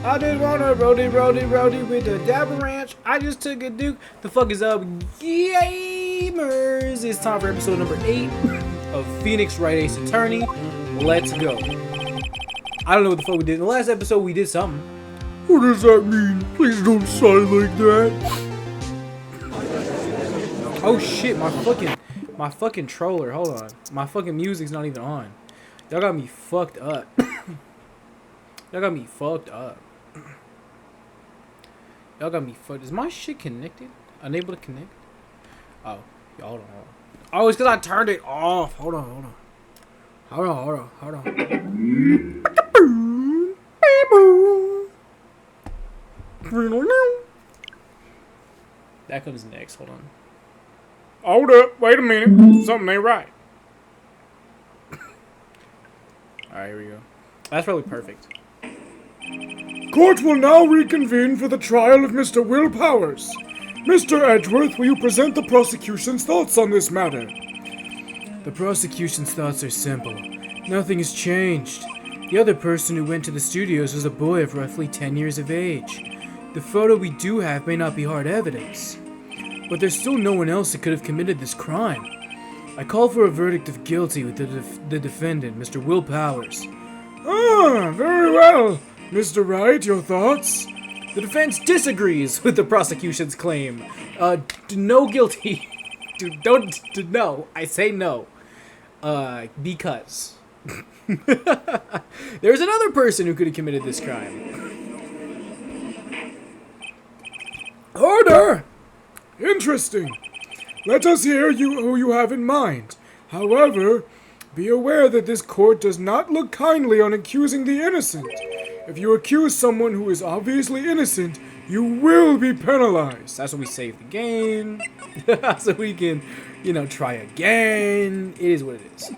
I just wanna roadie with the Dabber Ranch. I just took a Duke. The fuck is up, gamers? It's time for episode number 8 of Phoenix Wright Ace Attorney. Let's go. I don't know what the fuck we did. In the last episode, we did something. What does that mean? Please don't sigh like that. Oh shit, my fucking troller. Hold on. My fucking music's not even on. Y'all got me fucked up. Y'all got me fucked up. Y'all got me fucked. Is my shit connected? Unable to connect? Oh, yeah, hold on. Oh, it's because I turned it off. Hold on. That comes next. Hold on. Hold up. Wait a minute. Something ain't right. Alright, here we go. That's probably perfect. Court will now reconvene for the trial of Mr. Will Powers. Mr. Edgeworth, will you present the prosecution's thoughts on this matter? The prosecution's thoughts are simple. Nothing has changed. The other person who went to the studios was a boy of roughly 10 years of age. The photo we do have may not be hard evidence, but there's still no one else that could have committed this crime. I call for a verdict of guilty with the defendant, Mr. Will Powers. Ah, very well. Mr. Wright, your thoughts? The defense disagrees with the prosecution's claim. No guilty. No. I say no. Because. There's another person who could have committed this crime. Order! Interesting. Let us hear who you have in mind. However, be aware that this court does not look kindly on accusing the innocent. If you accuse someone who is obviously innocent, you will be penalized. That's when we save the game. So we can, try again. It is what it is.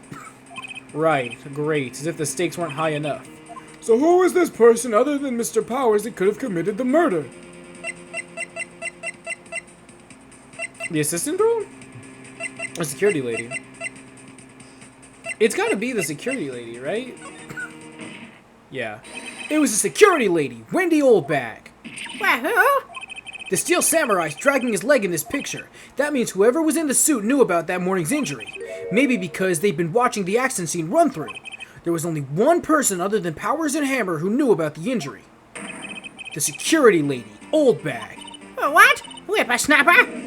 Right, great. As if the stakes weren't high enough. So who is this person other than Mr. Powers that could have committed the murder? The assistant girl? A security lady. It's gotta be the security lady, right? Yeah. It was a security lady, Wendy Oldbag. Wahoo! The Steel Samurai's dragging his leg in this picture. That means whoever was in the suit knew about that morning's injury. Maybe because they'd been watching the accident scene run through. There was only one person other than Powers and Hammer who knew about the injury. The security lady, Oldbag. What? Whippersnapper?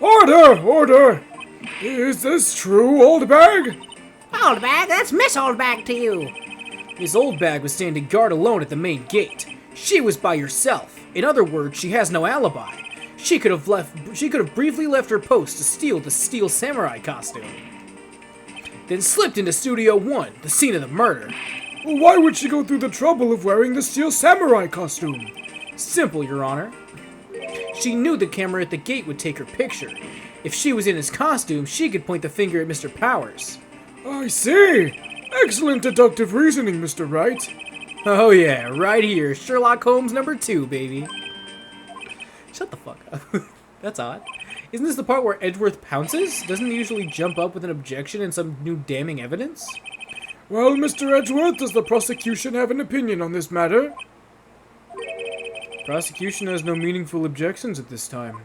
Order! Is this true, Oldbag? Oldbag, that's Miss Oldbag to you. Miss Oldbag was standing guard alone at the main gate. She was by herself. In other words, she has no alibi. She could have briefly left her post to steal the Steel Samurai costume. Then slipped into Studio 1, the scene of the murder. Well, why would she go through the trouble of wearing the Steel Samurai costume? Simple, Your Honor. She knew the camera at the gate would take her picture. If she was in his costume, she could point the finger at Mr. Powers. I see. Excellent deductive reasoning, Mr. Wright. Oh yeah, right here. Sherlock Holmes #2, baby. Shut the fuck up. That's odd. Isn't this the part where Edgeworth pounces? Doesn't he usually jump up with an objection and some new damning evidence? Well, Mr. Edgeworth, does the prosecution have an opinion on this matter? Prosecution has no meaningful objections at this time.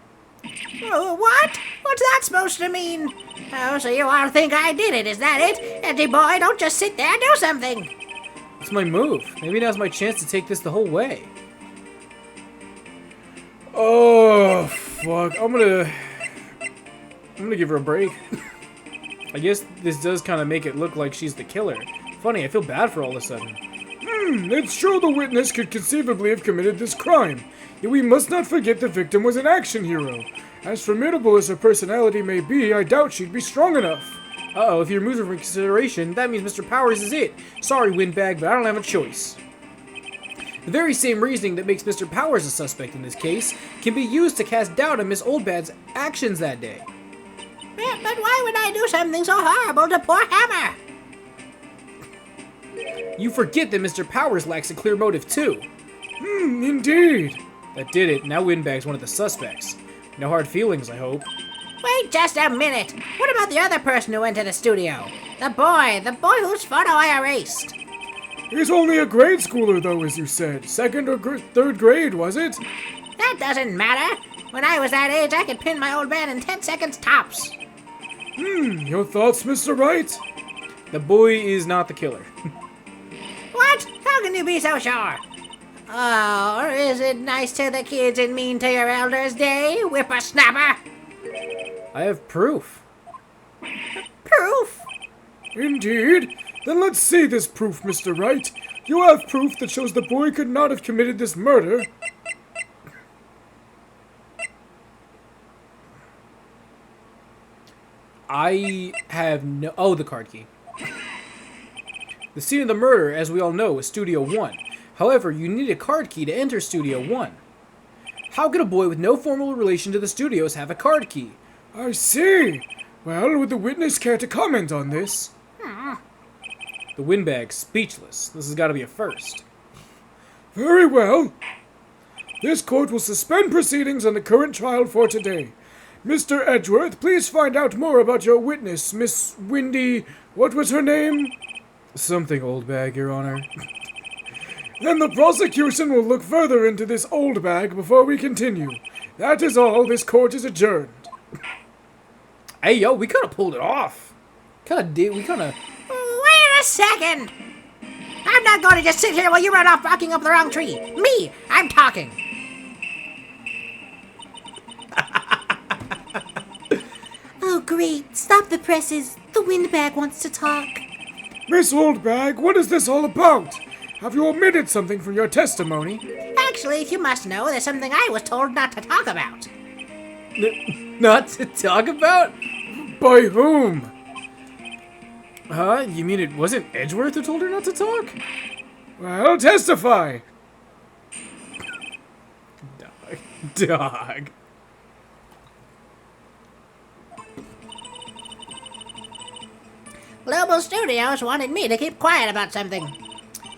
Oh, what? What's that supposed to mean? Oh, so you all think I did it, is that it? Eddie boy, don't just sit there, do something. It's my move. Maybe now's my chance to take this the whole way. Oh, fuck. I'm gonna give her a break. I guess this does kind of make it look like she's the killer. Funny, I feel bad for all of a sudden. It's true the witness could conceivably have committed this crime. Yet we must not forget the victim was an action hero. As formidable as her personality may be, I doubt she'd be strong enough. Uh-oh, if you're moving for consideration, that means Mr. Powers is it. Sorry, Windbag, but I don't have a choice. The very same reasoning that makes Mr. Powers a suspect in this case can be used to cast doubt on Miss Oldbag's actions that day. But why would I do something so horrible to poor Hammer? You forget that Mr. Powers lacks a clear motive, too. Indeed. That did it. Now Windbag's one of the suspects. No hard feelings, I hope. Wait just a minute. What about the other person who went to the studio? The boy whose photo I erased. He's only a grade schooler, though, as you said. Second or third grade, was it? That doesn't matter. When I was that age, I could pin my old man in 10 seconds tops. Your thoughts, Mr. Wright? The boy is not the killer. What? How can you be so sure? Oh, or is it nice to the kids and mean to your elders day, whippersnapper? I have proof. Proof? Indeed. Then let's see this proof, Mr. Wright. You have proof that shows the boy could not have committed this murder. I have no... Oh, the card key. The scene of the murder, as we all know, is Studio 1. However, you need a card key to enter Studio 1. How could a boy with no formal relation to the studios have a card key? I see. Well, would the witness care to comment on this? The windbag's speechless. This has got to be a first. Very well. This court will suspend proceedings on the current trial for today. Mr. Edgeworth, please find out more about your witness, Miss Windy... What was her name? Something, old bag, Your Honor. Then the prosecution will look further into this old bag before we continue. That is all. This court is adjourned. Hey, yo, we kind of pulled it off. We kind of... Wait a second! I'm not going to just sit here while you run off barking up the wrong tree. Me! I'm talking. Oh, great. Stop the presses. The windbag wants to talk. Miss Oldbag, what is this all about? Have you omitted something from your testimony? Actually, if you must know, there's something I was told not to talk about. Not to talk about? By whom? Huh? You mean it wasn't Edgeworth who told her not to talk? Well, testify. Dog. Global Studios wanted me to keep quiet about something.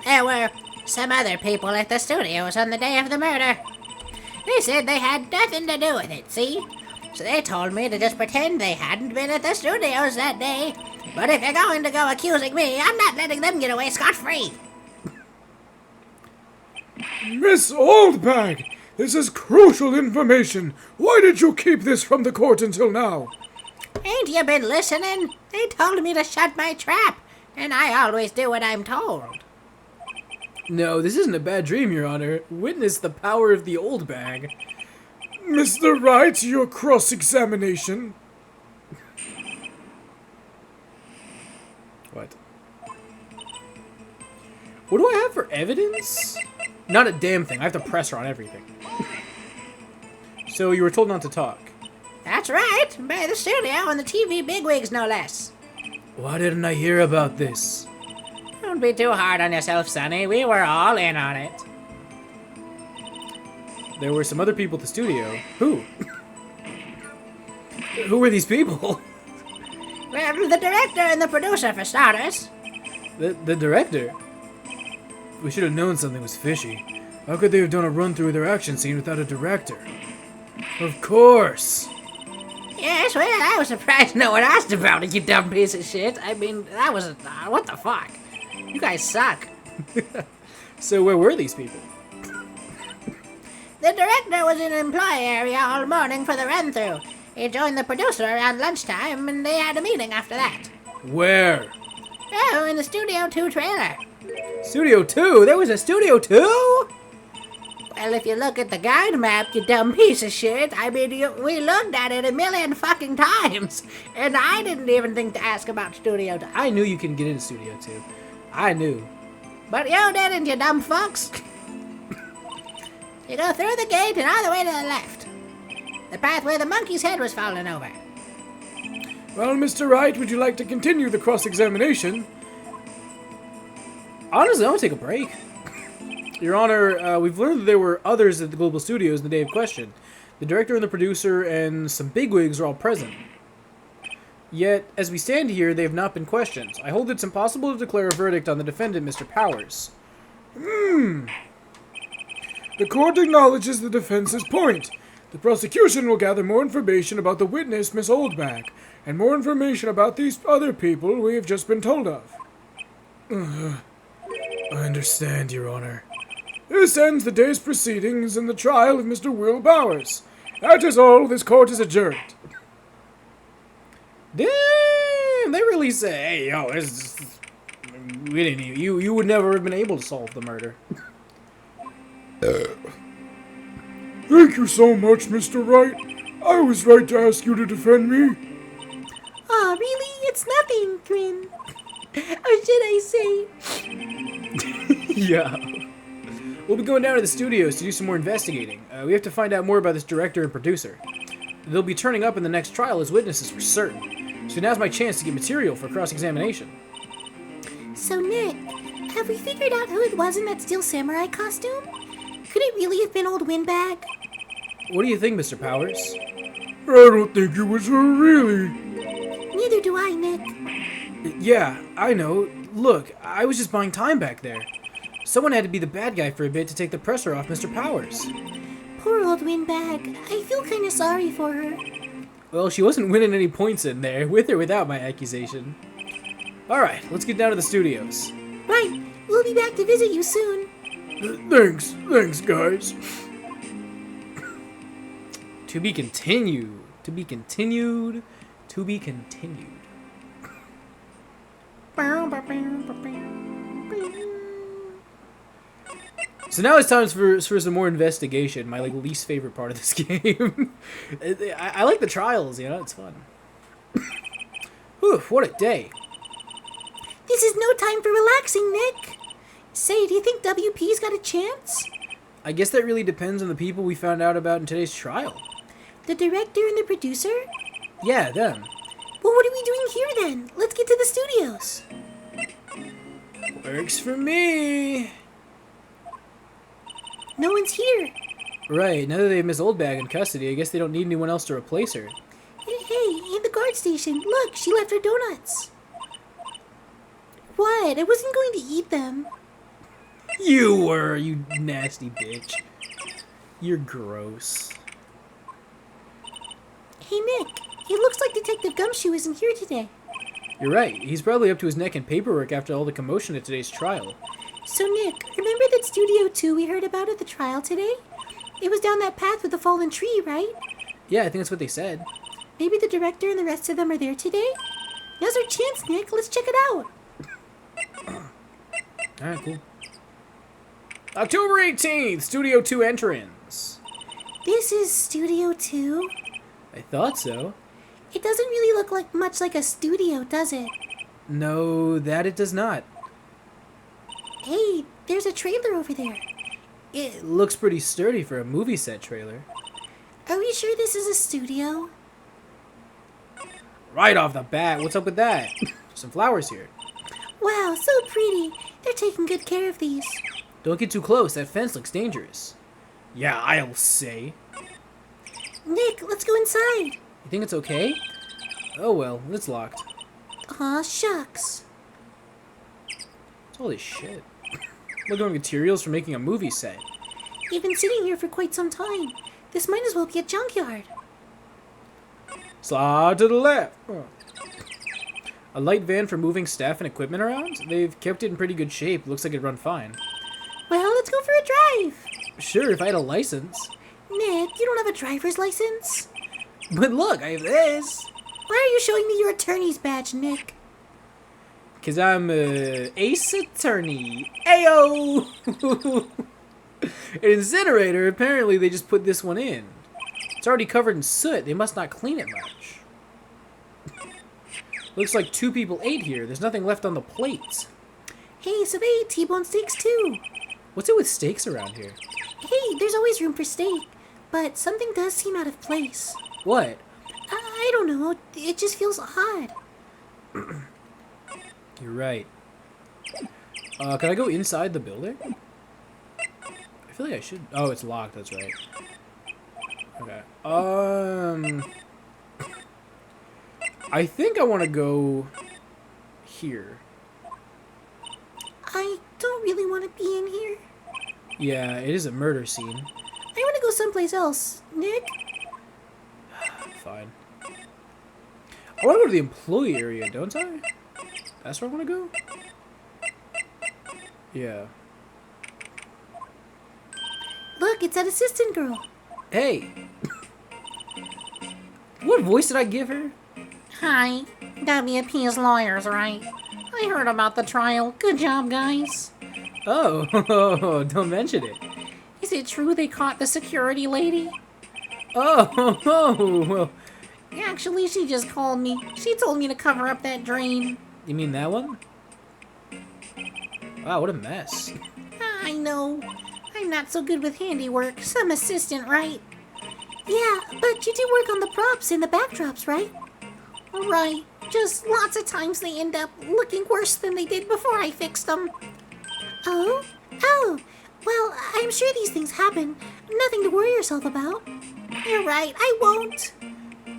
There were some other people at the studios on the day of the murder. They said they had nothing to do with it, see? So they told me to just pretend they hadn't been at the studios that day. But if you're going to go accusing me, I'm not letting them get away scot-free. Miss Oldbag, this is crucial information. Why did you keep this from the court until now? Ain't you been listening? They told me to shut my trap, and I always do what I'm told. No, this isn't a bad dream, Your Honor. Witness the power of the old bag. Mr. Wright, your cross-examination. What? What do I have for evidence? Not a damn thing. I have to press her on everything. So you were told not to talk. That's right, by the studio and the TV bigwigs, no less. Why didn't I hear about this? Don't be too hard on yourself, Sonny. We were all in on it. There were some other people at the studio. Who? Who were these people? Well, the director and the producer, for starters. The director? We should have known something was fishy. How could they have done a run-through of their action scene without a director? Of course! Yes, well, I was surprised no one asked about it, you dumb piece of shit. I mean, that was... what the fuck? You guys suck. So where were these people? The director was in an employee area all morning for the run-through. He joined the producer around lunchtime, and they had a meeting after that. Where? Oh, in the Studio 2 trailer. Studio 2? There was a Studio 2? Well, if you look at the guide map, you dumb piece of shit, I mean, we looked at it a million fucking times, and I didn't even think to ask about Studio 2. I knew you couldn't get into Studio 2. I knew. But you didn't, you dumb fucks. You go through the gate and all the way to the left. The path where the monkey's head was falling over. Well, Mr. Wright, would you like to continue the cross-examination? Honestly, I want to take a break. Your Honor, we've learned that there were others at the Global Studios in the day of question. The director and the producer and some bigwigs are all present. Yet, as we stand here, they have not been questioned. I hold it's impossible to declare a verdict on the defendant, Mr. Powers. The court acknowledges the defense's point. The prosecution will gather more information about the witness, Miss Oldbag, and more information about these other people we have just been told of. I understand, Your Honor. This ends the day's proceedings in the trial of Mr. Will Bowers. That is all. This court is adjourned. Damn, they really say, hey, yo, we didn't even, you would never have been able to solve the murder. Thank you so much, Mr. Wright. I was right to ask you to defend me. Aw, really? It's nothing, Grin. Or should I say... Yeah. We'll be going down to the studios to do some more investigating. We have to find out more about this director and producer. They'll be turning up in the next trial as witnesses for certain. So now's my chance to get material for cross-examination. So, Nick, have we figured out who it was in that Steel Samurai costume? Could it really have been old Windbag? What do you think, Mr. Powers? I don't think it was her, really. Neither do I, Nick. Yeah, I know. Look, I was just buying time back there. Someone had to be the bad guy for a bit to take the pressure off Mr. Powers. Poor old Windbag. I feel kinda sorry for her. Well, she wasn't winning any points in there, with or without my accusation. Alright, let's get down to the studios. Right, we'll be back to visit you soon. Thanks, guys. To be continued. To be continued. To be continued. So now it's time for some more investigation, my least favorite part of this game. I like the trials, you know, it's fun. Whew, what a day. This is no time for relaxing, Nick. Say, do you think WP's got a chance? I guess that really depends on the people we found out about in today's trial. The director and the producer? Yeah, them. Well, what are we doing here then? Let's get to the studios. Works for me. No one's here. Right, now that they have Miss Oldbag in custody, I guess they don't need anyone else to replace her. Hey, in the guard station. Look, she left her donuts. What? I wasn't going to eat them. You were, you nasty bitch. You're gross. Hey, Nick. It looks like Detective Gumshoe isn't here today. You're right, he's probably up to his neck in paperwork after all the commotion at today's trial. So, Nick, remember that Studio 2 we heard about at the trial today? It was down that path with the fallen tree, right? Yeah, I think that's what they said. Maybe the director and the rest of them are there today? Now's our chance, Nick. Let's check it out. Alright, cool. October 18th, Studio 2 entrance. This is Studio 2. I thought so. It doesn't really look like much like a studio, does it? No, that it does not. Hey, there's a trailer over there. It looks pretty sturdy for a movie set trailer. Are we sure this is a studio? Right off the bat, what's up with that? Some flowers here. Wow, so pretty. They're taking good care of these. Don't get too close, that fence looks dangerous. Yeah, I'll say. Nick, let's go inside. You think it's okay? Oh well, it's locked. Aw, shucks. Holy shit. Look at materials for making a movie set. You've been sitting here for quite some time. This might as well be a junkyard. Slide to the left. Oh. A light van for moving staff and equipment around? They've kept it in pretty good shape. Looks like it'd run fine. Well, let's go for a drive. Sure, if I had a license. Nick, you don't have a driver's license? But look, I have this. Why are you showing me your attorney's badge, Nick? Because I'm a ace attorney. Ayo! An incinerator, apparently they just put this one in. It's already covered in soot. They must not clean it much. Looks like 2 people ate here. There's nothing left on the plates. Hey, so they eat T-bone steaks too. What's it with steaks around here? Hey, there's always room for steak. But something does seem out of place. What? I don't know. It just feels odd. You're right. Can I go inside the building? I feel like I should. Oh, it's locked. That's right. Okay. I think I want to go here. I don't really want to be in here. Yeah, it is a murder scene. I want to go someplace else. Nick? Fine. I want to go to the employee area, don't I? That's where I want to go? Yeah. Look, it's that assistant girl. Hey! What voice did I give her? Hi, WP's lawyers, right? I heard about the trial. Good job, guys. Oh, don't mention it. Is it true they caught the security lady? Oh, well, Actually, she just called me. She told me to cover up that drain. you mean that one? Wow, what a mess. I know. I'm not so good with handiwork. Some assistant, right? Yeah, but you do work on the props and the backdrops, right? Right. Just lots of times they end up looking worse than they did before I fixed them. Oh? Oh. Well, I'm sure these things happen. Nothing to worry yourself about. You're right. I won't.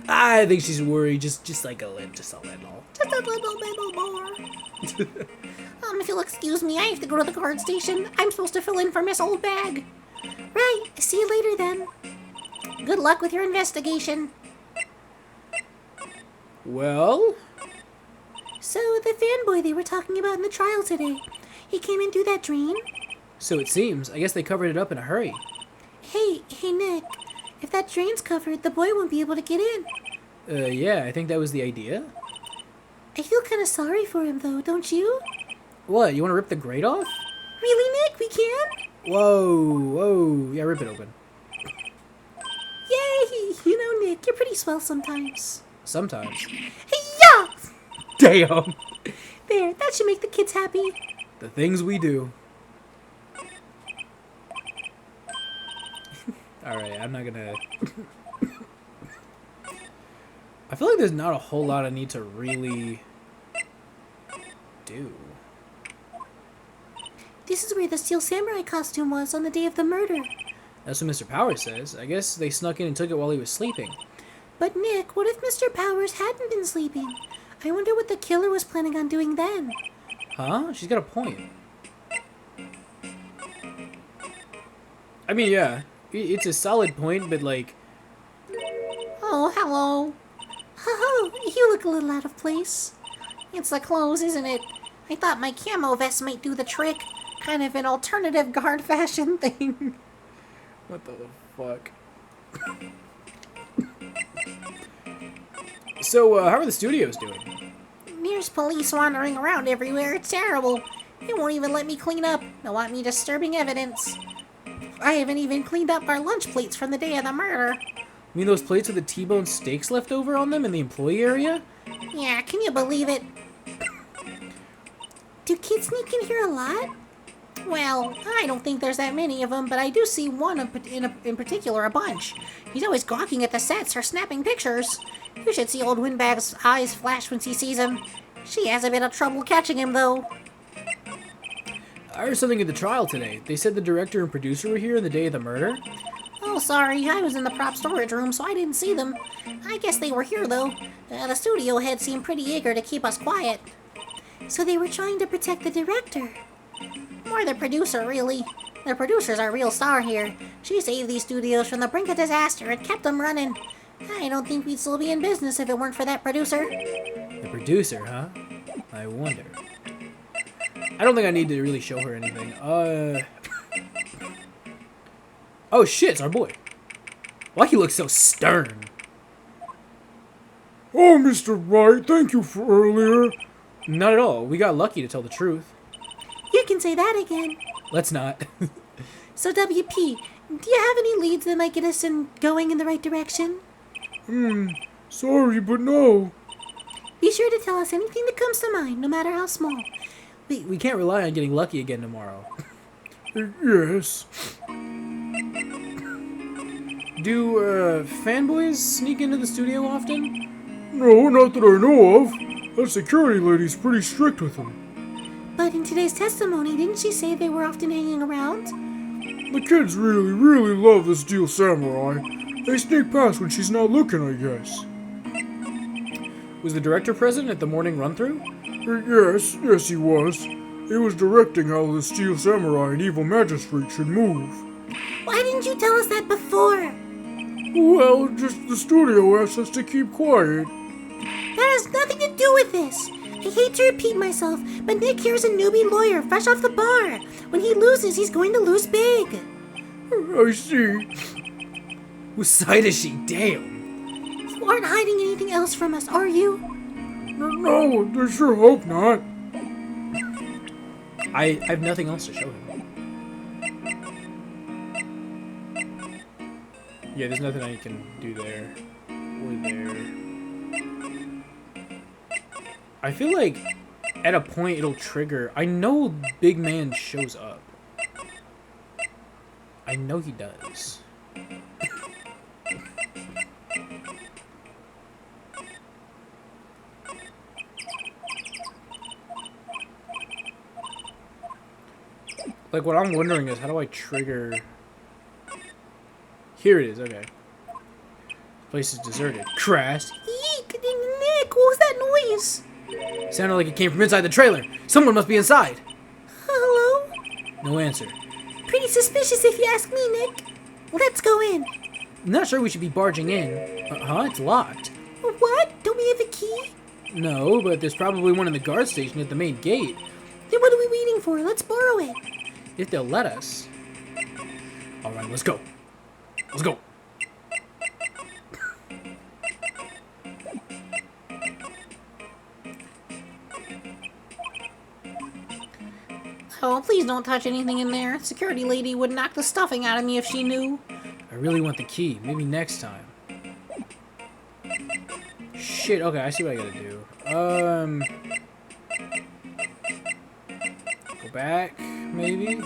I think she's worried, just like a little. Just a little bit more. If you'll excuse me, I have to go to the guard station. I'm supposed to fill in for Miss Oldbag. Right. See you later then. Good luck with your investigation. Well, So, the fanboy they were talking about in the trial today, he came in through that drain? so it seems. I guess they covered it up in a hurry. Hey, Nick. If that drain's covered, the boy won't be able to get in. Yeah, I think that was the idea. I feel kind of sorry for him, though, don't you? What, you want to rip the grate off? Really, Nick? We can? Whoa, yeah, rip it open. Yay! You know, Nick, you're pretty swell sometimes. Sometimes. Yeah! Damn! There, that should make the kids happy. The things we do. Alright, I'm not gonna... I feel like there's not a whole lot I need to really do. This is where the Steel Samurai costume was on the day of the murder. That's what Mr. Powers says. I guess they snuck in and took it while he was sleeping. But Nick, what if Mr. Powers hadn't been sleeping? I wonder what the killer was planning on doing then. Huh? She's got a point. I mean, yeah, it's a solid point, but like... Oh, hello. Oh, you look a little out of place. It's the clothes, isn't it? I thought my camo vest might do the trick. Kind of an alternative guard fashion thing. What the fuck? So, how are the studios doing? There's police wandering around everywhere. It's terrible. They won't even let me clean up. They want me disturbing evidence. I haven't even cleaned up our lunch plates from the day of the murder. You mean those plates with the T-bone steaks left over on them in the employee area? Yeah, can you believe it? Do kids sneak in here a lot? Well, I don't think there's that many of them, but I do see one in particular a bunch. He's always gawking at the sets or snapping pictures. You should see old Windbag's eyes flash when she sees him. She has a bit of trouble catching him, though. I heard something at the trial today. They said the director and producer were here on the day of the murder. Oh, sorry, I was in the prop storage room, so I didn't see them. I guess they were here, though. The studio head seemed pretty eager to keep us quiet. So they were trying to protect the director. Or the producer, really. The producer's our real star here. She saved these studios from the brink of disaster and kept them running. I don't think we'd still be in business if it weren't for that producer. The producer, huh? I wonder. I don't think I need to really show her anything. Oh shit, it's our boy. Why he looks so stern? Oh, Mr. Wright, thank you for earlier. Not at all. We got lucky, to tell the truth. You can say that again. Let's not. So WP, do you have any leads that might get us going in the right direction? Sorry, but no. Be sure to tell us anything that comes to mind, no matter how small. We can't rely on getting lucky again tomorrow. Yes. Do, fanboys sneak into the studio often? No, not that I know of. That security lady's pretty strict with them. But in today's testimony, didn't she say they were often hanging around? The kids really, really love the Steel Samurai. They sneak past when she's not looking, I guess. Was the director present at the morning run-through? Yes, he was. He was directing how the Steel Samurai and Evil Magistrate should move. Why didn't you tell us that before? Well, just the studio asked us to keep quiet. That has nothing to do with this. I hate to repeat myself, but Nick here's a newbie lawyer fresh off the bar. When he loses, he's going to lose big. I see. Whose side is she? Damn. You aren't hiding anything else from us, are you? No, I sure hope not. I have nothing else to show him. Yeah, there's nothing I can do there. Or there. I feel like at a point it'll trigger. I know Big Man shows up. I know he does. Like, what I'm wondering is, how do I trigger... Here it is, okay. Place is deserted. Crash. Eek! Nick, what was that noise? Sounded like it came from inside the trailer. Someone must be inside. Hello? No answer. Pretty suspicious if you ask me, Nick. Let's go in. I'm not sure we should be barging in. Huh? It's locked. What? Don't we have a key? No, but there's probably one in the guard station at the main gate. Then what are we waiting for? Let's borrow it. If they'll let us. Alright, let's go. Let's go. Oh, please don't touch anything in there. Security lady would knock the stuffing out of me if she knew. I really want the key. Maybe next time. Shit, okay, I see what I gotta do. Go back, maybe?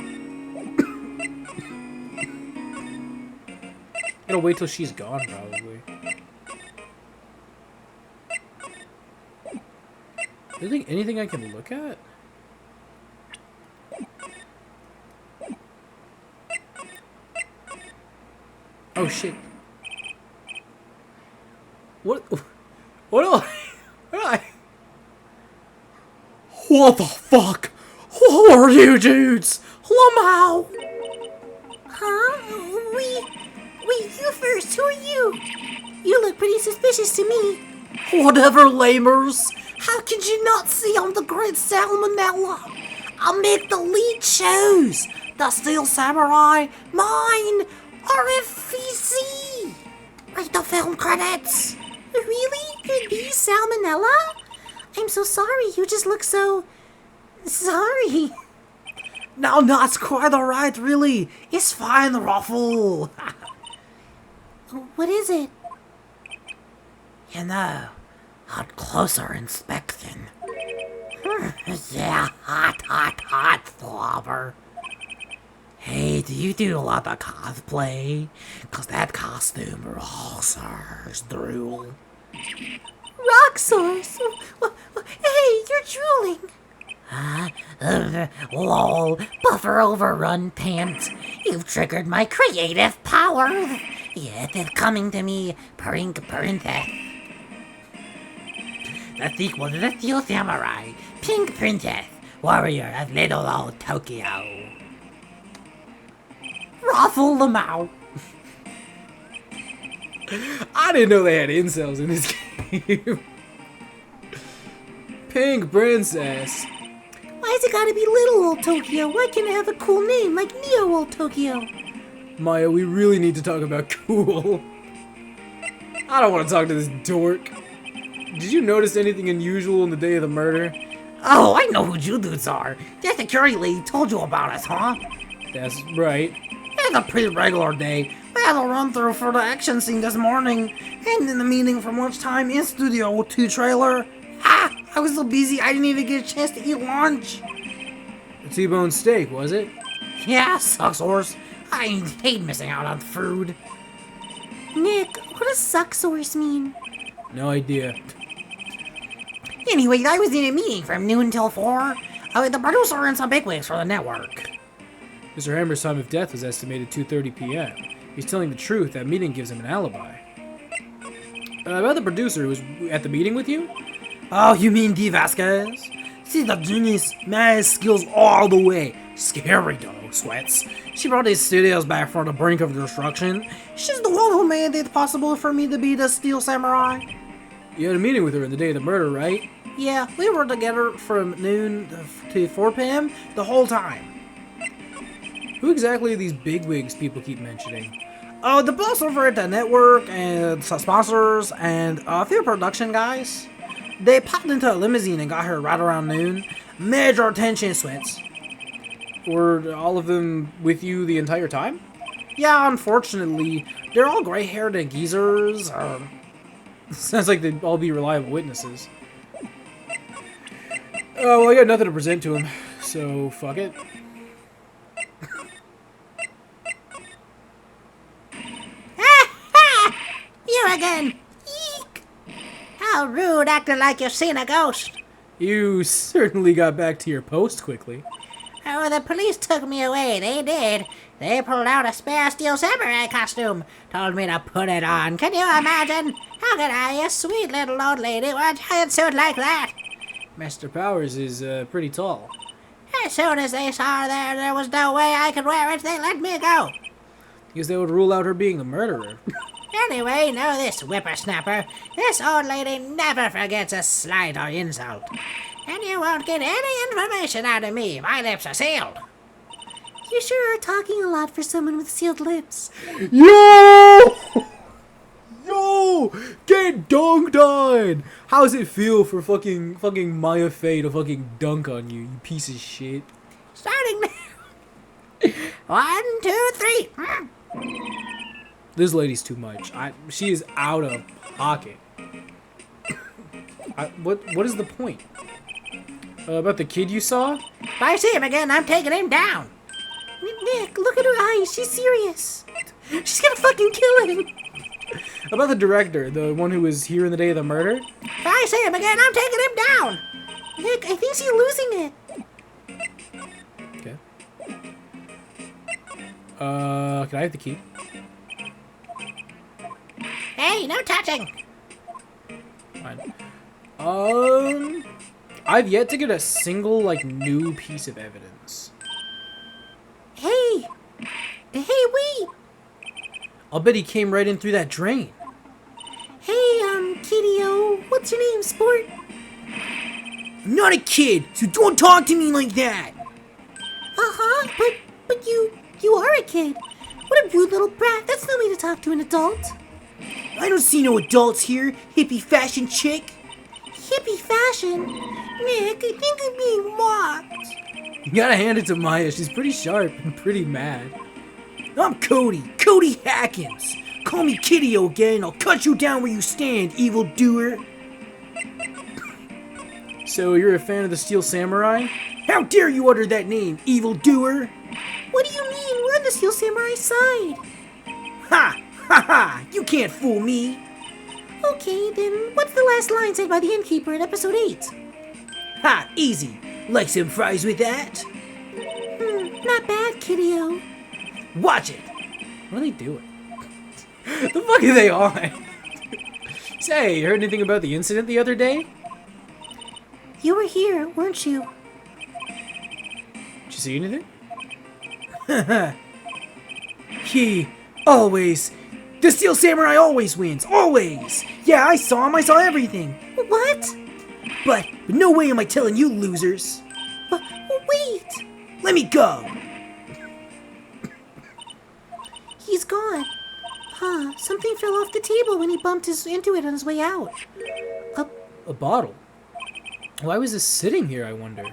Gotta wait till she's gone, probably. Anything I can look at? Oh shit. What do I What the fuck? Who are you dudes? Lamau! Huh? Wait, you first. Who are you? You look pretty suspicious to me. Whatever, lamers. How could you not see I'm the great Salmonella? I make the lead shows. The Steel Samurai, mine, RFVC. Read the film credits. Really? Could be Salmonella? I'm so sorry. You just look so... sorry. No, that's quite alright, really. It's fine, Ruffle. What is it? You know, on closer inspection. Yeah, hot, slobber. Hey, do you do a lot of cosplay? 'Cause that costume rolls drool. Rock source? Hey, you're drooling. Lol, buffer overrun pants. You've triggered my creative power. Yes, it's coming to me. Princess. The sequel to the Steel Samurai. Pink Princess. Warrior of Little Old Tokyo. Ruffle the mouth. I didn't know they had incels in this game. Pink Princess. Why's it gotta be Little Old Tokyo? Why can't it have a cool name like Neo Old Tokyo? Maya, we really need to talk about cool. I don't want to talk to this dork. Did you notice anything unusual in the day of the murder? Oh, I know who you dudes are. That security lady told you about us, huh? That's right. It's a pretty regular day. We had a run through for the action scene this morning, and in the meeting from lunchtime in Studio 2 trailer. I was so busy I didn't even get a chance to eat lunch. A T-bone steak, was it? Yeah, sucks horse. I hate missing out on food. Nick, what does suck source mean? No idea. Anyway, I was in a meeting from noon till 4. The producer and some bigwigs for the network. Mr. Hammer's time of death was estimated 2:30 p.m. He's telling the truth. That meeting gives him an alibi. About the producer who was at the meeting with you? Oh, you mean Dee Vasquez? She's the genius, mad skills all the way. Scary though, sweats. She brought these studios back from the brink of destruction. She's the one who made it possible for me to be the Steel Samurai. You had a meeting with her on the day of the murder, right? Yeah, we were together from noon to 4 p.m. the whole time. Who exactly are these bigwigs people keep mentioning? Oh, the boss over at the network and some sponsors and a few production guys. They popped into a limousine and got here right around noon. Major attention, Sweats. Were all of them with you the entire time? Yeah, unfortunately, they're all gray-haired and geezers. Sounds like they'd all be reliable witnesses. Oh, well, I got nothing to present to him, so fuck it. You again! Eek! How rude, acting like you've seen a ghost. You certainly got back to your post quickly. Oh, the police took me away, they did. They pulled out a spare steel samurai costume, told me to put it on. Can you imagine? How could I, a sweet little old lady, wear a giant suit like that? Mr. Powers is pretty tall. As soon as they saw there was no way I could wear it, they let me go. Because they would rule out her being the murderer. Anyway, know this, whippersnapper. This old lady never forgets a slight or insult. And you won't get any information out of me. My lips are sealed. You sure are talking a lot for someone with sealed lips. Yo! Yo! Get dunked on! How's it feel for fucking Maya Fey to fucking dunk on you, you piece of shit? Starting now. 1, 2, 3. This lady's too much. She is out of pocket. What is the point? About the kid you saw? If I see him again, I'm taking him down. Nick, look at her eyes. She's serious. She's gonna fucking kill him. About the director, the one who was here in the day of the murder? If I see him again, I'm taking him down. Nick, I think she's losing it. Okay. Can I have the key? Hey, no touching. Fine. I've yet to get a single, new piece of evidence. Hey, wait. I'll bet he came right in through that drain. Hey, Kitty-O, what's your name, sport? I'm not a kid, so don't talk to me like that. But you are a kid. What a rude little brat. That's no way to talk to an adult. I don't see no adults here, hippie fashion chick. Hippie fashion? Nick, I think I'm being mocked. You gotta hand it to Maya. She's pretty sharp and pretty mad. I'm Cody Hackins. Call me Kitty-O again, I'll cut you down where you stand, evildoer. So you're a fan of the Steel Samurai? How dare you utter that name, evildoer? What do you mean? We're on the Steel Samurai side. Ha! You can't fool me. Okay, then what's the last line said by the innkeeper in episode 8? Ha! Easy. Like some fries with that? Not bad, Kitty-O. Watch it. What are they doing? The fuck are they on? Say, you heard anything about the incident the other day? You were here, weren't you? Did you see anything? He always. The Steel Samurai always wins. Always. Yeah, I saw him. I saw everything. What? But no way am I telling you losers. But wait. Let me go. He's gone. Huh, something fell off the table when he bumped into it on his way out. A bottle. Why was this sitting here, I wonder?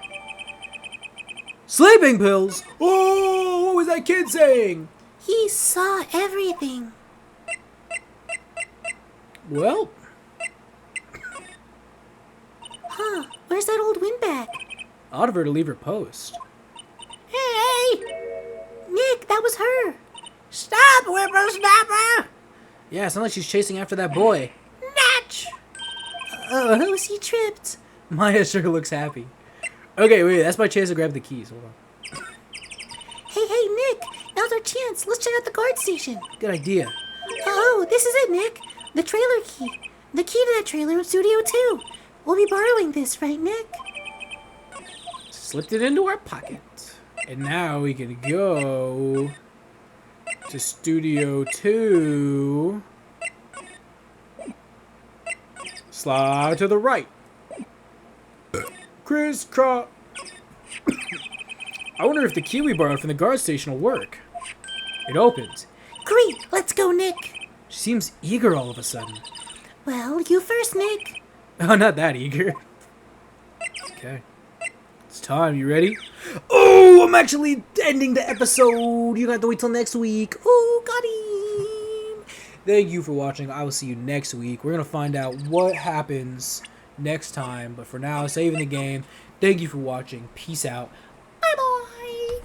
Sleeping pills! Oh, what was that kid saying? He saw everything. Well, Huh, where's that old windbag? odd of her to leave her post. Hey! Nick, that was her. Stop, whippersnapper! Yeah, it sounds like she's chasing after that boy. Natch! Oh, he tripped. Maya sure looks happy. Okay, wait, that's my chance to grab the keys. Hold on. Hey, Nick, now's our chance. Let's check out the guard station. Good idea. Oh, this is it, Nick. The trailer key. The key to that trailer in Studio 2. We'll be borrowing this, right, Nick? Slipped it into our pocket. And now we can go to Studio 2. Slide to the right. crisscross. I wonder if the key we borrowed from the guard station will work. It opens. Great, let's go, Nick. She seems eager all of a sudden. Well, you first, Nick. Oh, not that eager. Okay. It's time. You ready? Oh, I'm actually ending the episode. You have to wait till next week. Oh, got him. Thank you for watching. I will see you next week. We're going to find out what happens next time. But for now, saving the game. Thank you for watching. Peace out.